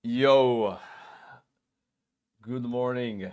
Yo, good morning,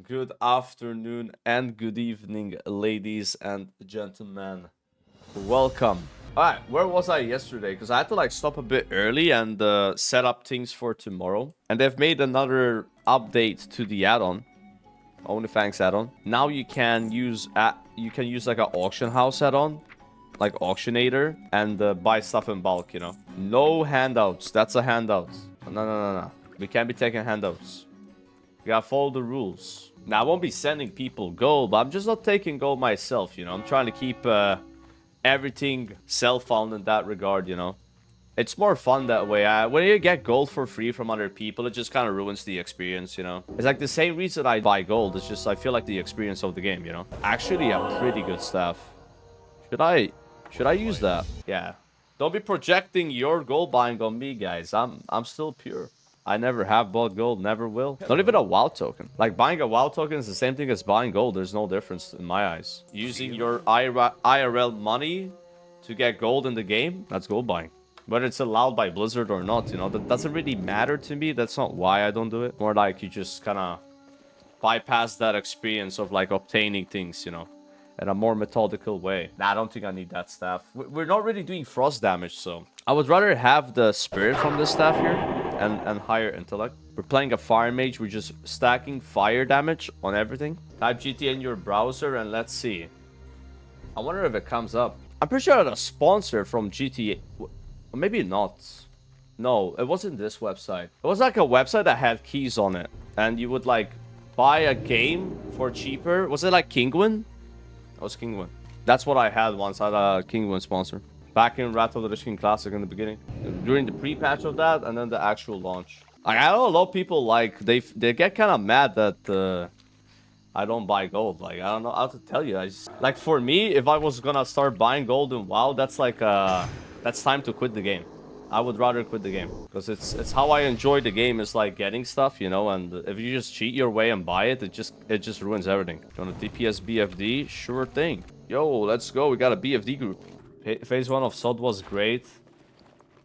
good afternoon, and good evening, ladies and gentlemen. Welcome. Alright, where was I yesterday? Because I had to stop a bit early and set up things for tomorrow. And they've made another update to the add-on, onlyfangs add-on. Now you can use like an auction house add-on, like auctionator, and buy stuff in bulk. No handouts. That's a handout. No. We can't be taking handouts. We gotta follow the rules. Now, I won't be sending people gold, but I'm just not taking gold myself, I'm trying to keep everything self-found in that regard, It's more fun that way. When you get gold for free from other people, it just kind of ruins the experience, It's like the same reason I buy gold. It's just I feel like the experience of the game, Actually, a pretty good staff. Should I use that? Yeah. Don't be projecting your gold buying on me, guys. I'm still pure. I never have bought gold, never will. Not even a WoW token. Like, buying a WoW token is the same thing as buying gold. There's no difference in my eyes. Using your IRL money to get gold in the game, that's gold buying. Whether it's allowed by Blizzard or not, that doesn't really matter to me. That's not why I don't do it. More like you just kind of bypass that experience of, like, obtaining things, in a more methodical way. Nah, I don't think I need that staff. We're not really doing frost damage, so I would rather have the spirit from this staff here and higher intellect. We're playing a fire mage. We're just stacking fire damage on everything. Type GTA in your browser and let's see. I wonder if it comes up. I'm pretty sure it's a sponsor from GTA. Maybe not. No, it wasn't this website. It was like a website that had keys on it, and you would like buy a game for cheaper. Was it like Kingwin? It was Kingwin. That's what I had once. I had a Kingwin sponsor. Back in Rat of the Lich King Classic in the beginning. During the pre-patch of that, and then the actual launch. Like, I know a lot of people, like, they get kind of mad that I don't buy gold. Like, I don't know how to tell you. Like, for me, if I was gonna start buying gold in WoW, that's like, that's time to quit the game. I would rather quit the game. Because it's how I enjoy the game, is like getting stuff, and if you just cheat your way and buy it, it just ruins everything. You want a DPS BFD? Sure thing. Yo, let's go. We got a BFD group. Phase 1 of SOD was great.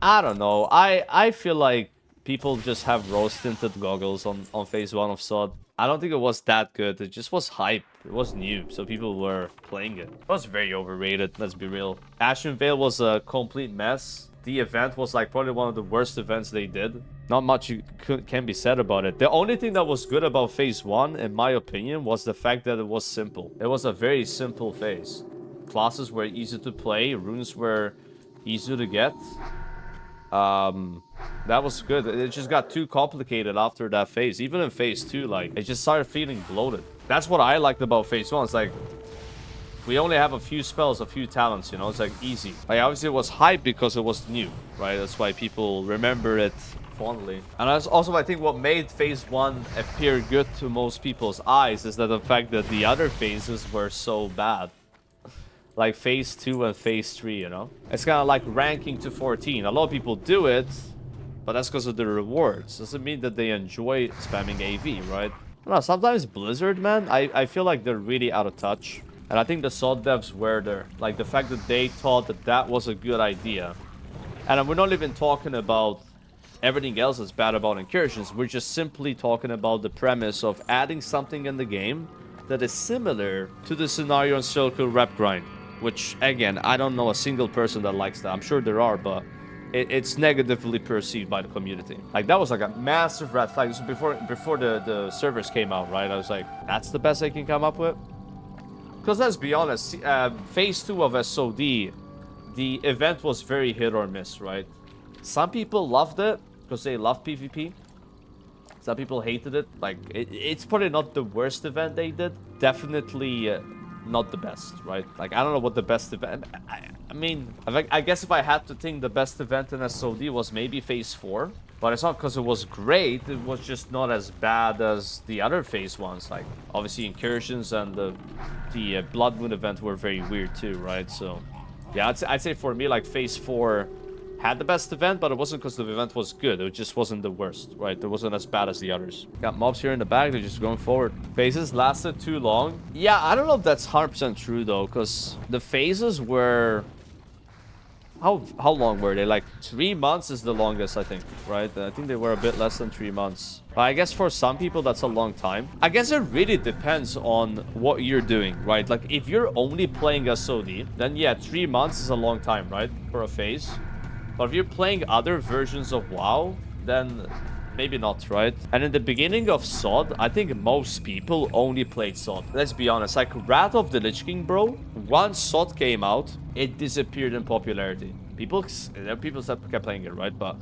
I don't know. I feel like people just have rose-tinted goggles on Phase 1 of SOD. I don't think it was that good. It just was hype. It was new, so people were playing it. It was very overrated, let's be real. Ashen Veil was a complete mess. The event was like probably one of the worst events they did. Not much can be said about it. The only thing that was good about Phase 1, in my opinion, was the fact that it was simple. It was a very simple phase. Classes were easy to play. Runes were easy to get. That was good. It just got too complicated after that phase. Even in Phase 2, like, it just started feeling bloated. That's what I liked about Phase 1. It's like, we only have a few spells, a few talents, It's like easy. Like, obviously it was hype because it was new, right? That's why people remember it fondly. And that's also, I think, what made Phase 1 appear good to most people's eyes is that the fact that the other phases were so bad. Like Phase 2 and Phase 3, It's kind of like ranking to 14. A lot of people do it, but that's because of the rewards. Doesn't mean that they enjoy spamming AV, right? I don't know, sometimes Blizzard, man, I feel like they're really out of touch. And I think the SOD devs were there. Like, the fact that they thought that that was a good idea. And we're not even talking about everything else that's bad about incursions. We're just simply talking about the premise of adding something in the game that is similar to the scenario and circle rep grind. Which, again, I don't know a single person that likes that. I'm sure there are, but it's negatively perceived by the community. Like, that was like a massive red flag. This was before the servers came out, right? I was like, that's the best I can come up with? Because let's be honest, Phase 2 of SOD, the event was very hit or miss, right? Some people loved it because they love PvP. Some people hated it. Like, it's probably not the worst event they did. Definitely not the best, right? Like, I don't know what the best event... I mean, I guess if I had to think the best event in SOD was maybe Phase 4. But it's not because it was great. It was just not as bad as the other Phase 1s. Like, obviously, Incursions and the Blood Moon event were very weird too, right? So, yeah, I'd say for me, like, Phase 4 had the best event, but it wasn't because the event was good. It just wasn't the worst, right? It wasn't as bad as the others. Got mobs here in the back. They're just going forward. Phases lasted too long. Yeah, I don't know if that's 100% true, though, because the phases were... how long were they? Like 3 months is the longest, I think, right? I think they were a bit less than 3 months. But I guess for some people that's a long time. I guess it really depends on what you're doing, right? Like if you're only playing SOD, then yeah, 3 months is a long time, right? For a phase. But if you're playing other versions of WoW, then maybe not, right? And in the beginning of SOD, I think most people only played SOD. Let's be honest, like Wrath of the Lich King, bro, once SOD came out, it disappeared in popularity. People kept playing it, right? But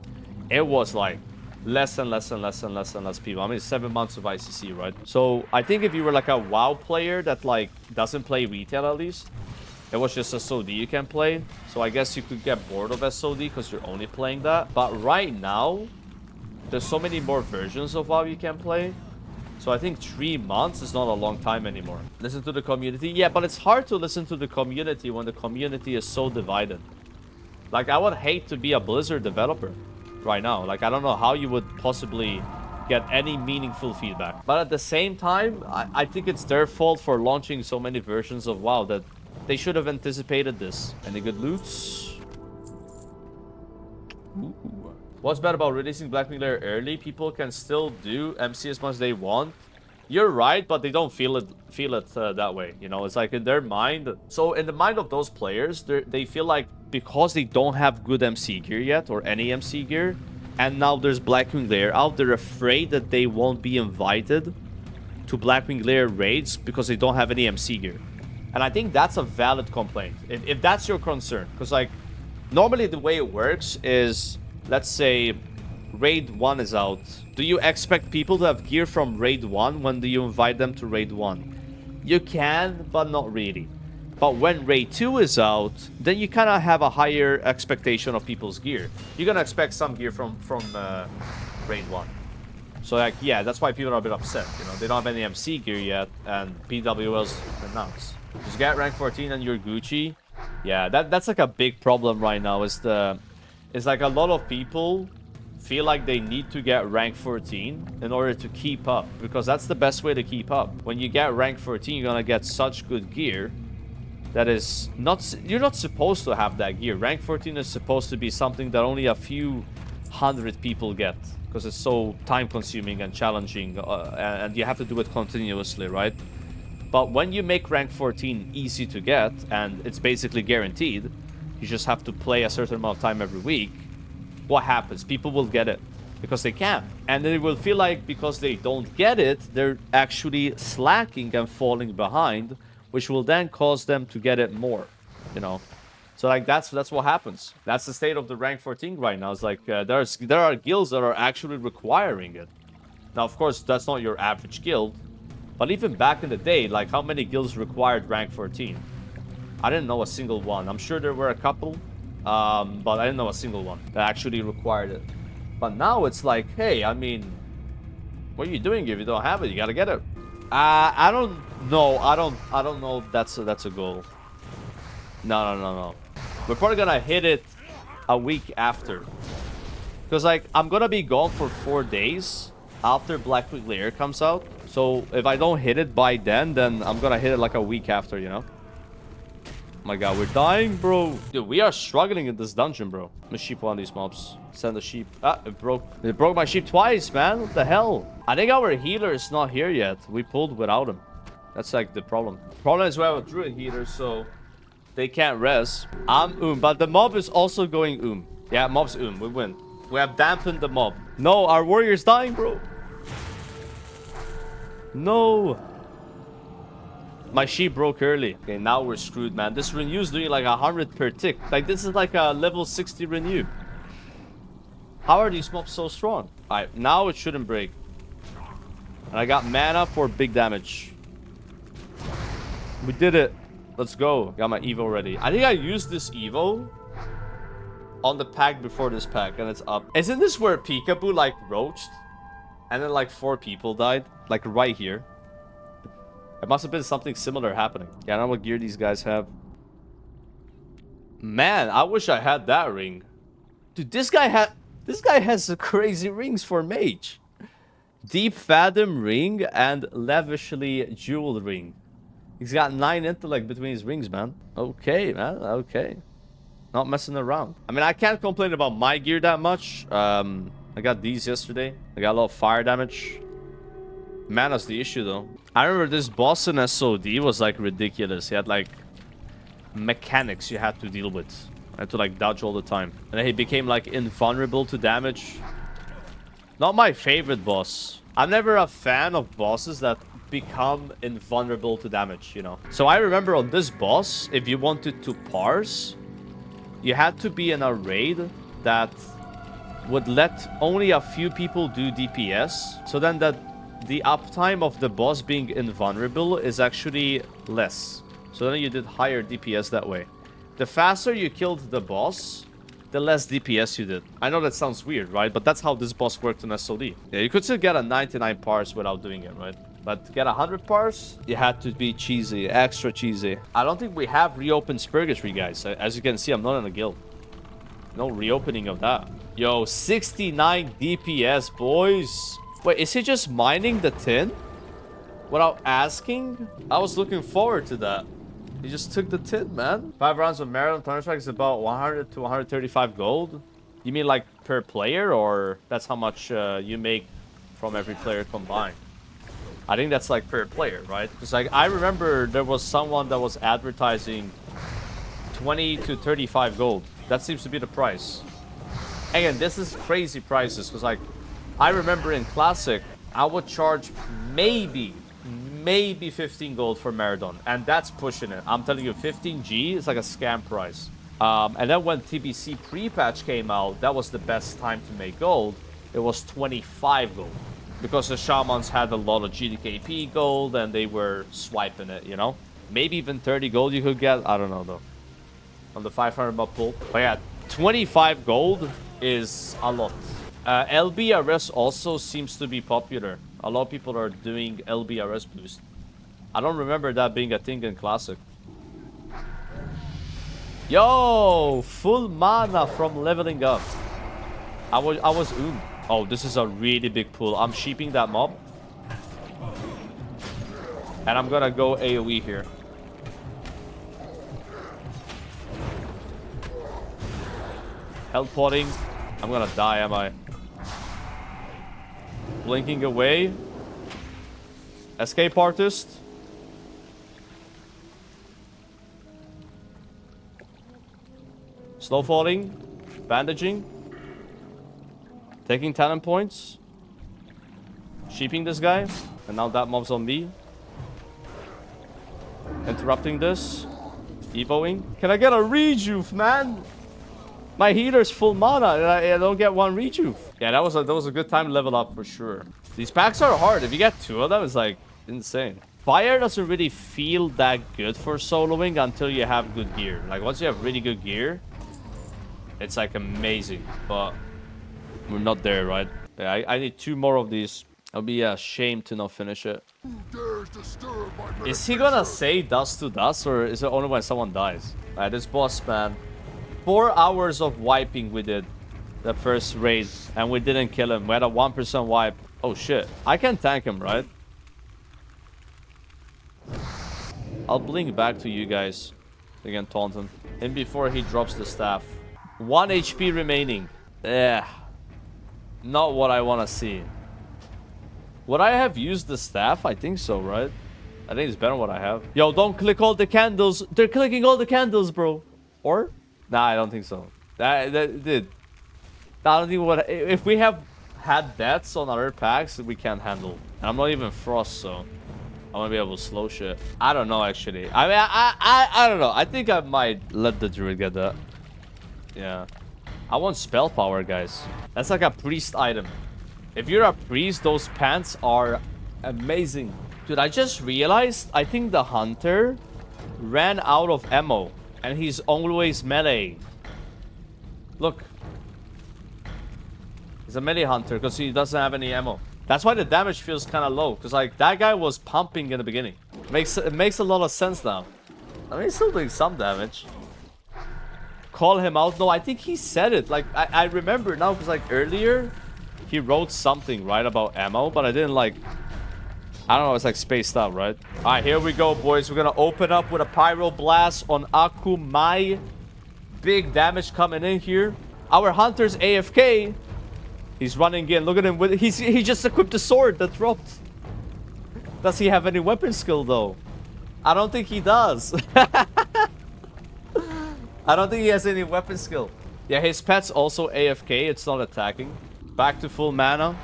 it was like less and less and less and less and less people. I mean, 7 months of ICC, right? So I think if you were like a WoW player that like doesn't play retail at least, it was just SOD you can play. So I guess you could get bored of SOD because you're only playing that. But right now, there's so many more versions of WoW you can play. So I think 3 months is not a long time anymore. Listen to the community. Yeah, but it's hard to listen to the community when the community is so divided. Like, I would hate to be a Blizzard developer right now. Like, I don't know how you would possibly get any meaningful feedback. But at the same time, I think it's their fault for launching so many versions of WoW that they should have anticipated this. Any good loots? Ooh. What's bad about releasing Blackwing Lair early? People can still do MC as much as they want. You're right, but they don't feel it that way. You know, it's like in their mind. So in the mind of those players, they feel like because they don't have good MC gear yet or any MC gear, and now there's Blackwing Lair out, they're afraid that they won't be invited to Blackwing Lair raids because they don't have any MC gear. And I think that's a valid complaint. If that's your concern, because like normally the way it works is, let's say Raid 1 is out. Do you expect people to have gear from Raid 1 when do you invite them to Raid 1? You can, but not really. But when Raid 2 is out, then you kind of have a higher expectation of people's gear. You're going to expect some gear from Raid 1. So like, yeah, that's why people are a bit upset. You know, they don't have any MC gear yet, and PWL's announced. Just get rank 14 and you're Gucci. Yeah, that's like a big problem right now. It's like a lot of people feel like they need to get rank 14 in order to keep up, because that's the best way to keep up. When you get rank 14, you're gonna get such good gear that is not, you're not supposed to have that gear. Rank 14 is supposed to be something that only a few hundred people get, because it's so time consuming and challenging, and you have to do it continuously, right? But when you make rank 14 easy to get, and it's basically guaranteed, you just have to play a certain amount of time every week, what happens? People will get it because they can. And they will feel like because they don't get it, they're actually slacking and falling behind, which will then cause them to get it more, you know? So like that's what happens. That's the state of the rank 14 right now. It's like there are guilds that are actually requiring it. Now, of course, that's not your average guild. But even back in the day, like how many guilds required rank 14? I didn't know a single one. I'm sure there were a couple, but I didn't know a single one that actually required it. But now it's like, hey, I mean, what are you doing if you don't have it? You gotta get it. I don't know. I don't know if that's a goal. No. We're probably gonna hit it a week after, because like I'm gonna be gone for 4 days after Blackwing Lair comes out. So if I don't hit it by then I'm gonna hit it like a week after, you know? Oh my god, we're dying, bro. Dude, we are struggling in this dungeon, bro. Let me sheep one of these mobs. Send the sheep. Ah, it broke. It broke my sheep twice, man. What the hell? I think our healer is not here yet. We pulled without him. That's like the problem. Problem is we have a druid healer, so they can't res. I'm but the mob is also going Yeah, mob's We win. We have dampened the mob. No, our warrior's dying, bro. No. My sheep broke early. Okay, now we're screwed, man. This renew's doing like 100 per tick. Like, this is like a level 60 renew. How are these mobs so strong? Alright, now it shouldn't break. And I got mana for big damage. We did it. Let's go. Got my Evo ready. I think I used this Evo on the pack before this pack, and it's up. Isn't this where Peekaboo like roached? And then like 4 people died? Like right here. It must have been something similar happening. Yeah, I don't know what gear these guys have. Man, I wish I had that ring. Dude, this guy has crazy rings for mage. Deep Fathom ring and lavishly jeweled ring. He's got 9 intellect between his rings, man. Okay, man. Okay. Not messing around. I mean, I can't complain about my gear that much. I got these yesterday. I got a lot of fire damage. Mana's the issue, though. I remember this boss in SOD was, like, ridiculous. He had, like, mechanics you had to deal with. I had to, like, dodge all the time. And then he became, like, invulnerable to damage. Not my favorite boss. I'm never a fan of bosses that become invulnerable to damage, you know. So I remember on this boss, if you wanted to parse, you had to be in a raid that would let only a few people do DPS. So then the uptime of the boss being invulnerable is actually less. So then you did higher DPS that way. The faster you killed the boss, the less DPS you did. I know that sounds weird, right? But that's how this boss worked in SOD. Yeah, you could still get a 99 parse without doing it, right? But to get 100 parse, you had to be cheesy, extra cheesy. I don't think we have reopened Purgatory, guys. As you can see, I'm not in a guild. No reopening of that. Yo, 69 DPS, boys. Wait, is he just mining the tin without asking? I was looking forward to that. He just took the tin, man. 5 rounds of Marathon Counter-Strike is about 100 to 135 gold. You mean like per player, or that's how much you make from every player combined? I think that's like per player, right? Because like I remember there was someone that was advertising 20 to 35 gold. That seems to be the price. Again, this is crazy prices because like I remember in Classic, I would charge maybe 15 gold for Marathon, and that's pushing it. I'm telling you, 15G is like a scam price. And then when TBC pre-patch came out, that was the best time to make gold. It was 25 gold. Because the shamans had a lot of GDKP gold and they were swiping it, you know? Maybe even 30 gold you could get. I don't know, though. On the 500 buck pull. But yeah, 25 gold is a lot. LBRS also seems to be popular. A lot of people are doing LBRS boost. I don't remember that being a thing in Classic. Yo, full mana from leveling up. I was Oh, this is a really big pull. I'm sheeping that mob. And I'm gonna go AoE here. Health potting. I'm gonna die, am I? Blinking away. Escape artist. Slow falling. Bandaging. Taking talent points. Sheeping this guy. And now that mob's on me. Interrupting this. Evoing. Can I get a rejuve, man? My healer's full mana and I don't get one rejuve. Yeah, that was a good time to level up for sure. These packs are hard. If you get 2 of them, it's like insane. Fire doesn't really feel that good for soloing until you have good gear. Like once you have really good gear, it's like amazing. But we're not there, right? Yeah, I need 2 more of these. It'll be a shame to not finish it. Is he gonna say dust to dust, or is it only when someone dies? This boss, man. 4 hours of wiping we did the first raid, and we didn't kill him. We had a 1% wipe. Oh shit. I can tank him, right? I'll blink back to you guys. Again, taunt him. And before he drops the staff. 1 HP remaining. Yeah. Not what I want to see. Would I have used the staff? I think so, right? I think it's better than what I have. Yo, don't click all the candles. They're clicking all the candles, bro. Or? Nah, I don't think so. Dude. I don't think what... If we have had deaths on other packs, we can't handle. And I'm not even Frost, so... I want to be able to slow shit. I don't know, actually. I mean, I don't know. I think I might let the druid get that. Yeah. I want spell power, guys. That's like a priest item. If you're a priest, those pants are amazing. Dude, I just realized I think the hunter ran out of ammo. And he's always melee. Look. He's a melee hunter because he doesn't have any ammo. That's why the damage feels kind of low. Because like that guy was pumping in the beginning. It makes a lot of sense now. I mean, he's still doing some damage. Call him out. No, I think he said it. Like, I remember now because like earlier he wrote something, right, about ammo. But I didn't like... I don't know, it's like spaced out, right? Alright, here we go, boys. We're gonna open up with a Pyro Blast on Akumai. big damage coming in here. Our hunter's AFK. He's running in. Look at him. He just equipped the sword that dropped. Does he have any weapon skill, though? I don't think he does. I don't think he has any weapon skill. Yeah, his pet's also AFK. It's not attacking. Back to full mana.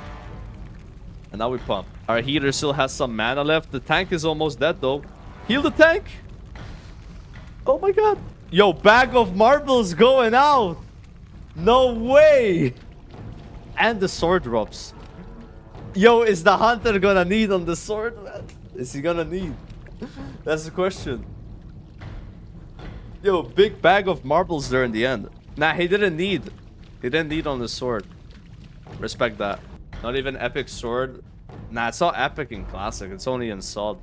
And now we pump. Our healer still has some mana left. The tank is almost dead, though. Heal the tank. Oh, my God. Yo, bag of marbles going out. No way. And the sword drops. Yo, is the hunter gonna need on the sword, man? Is he gonna need? That's the question. Yo, big bag of marbles there in the end. Nah, he didn't need. He didn't need on the sword. Respect that. Not even epic sword. Nah, it's not epic in classic. It's only in sod.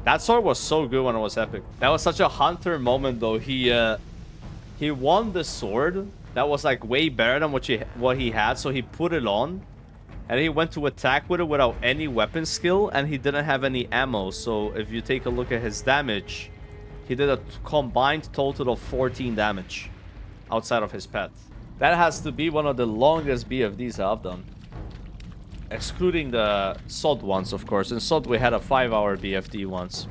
That sword was so good when it was epic. That was such a hunter moment, though. He won the sword. That was like way better than what he had. So he put it on. And he went to attack with it without any weapon skill. And he didn't have any ammo. So if you take a look at his damage, he did a combined total of 14 damage outside of his pet. That has to be one of the longest BFDs I've done. Excluding the SOD ones, of course. In SOD, we had a 5-hour BFD once.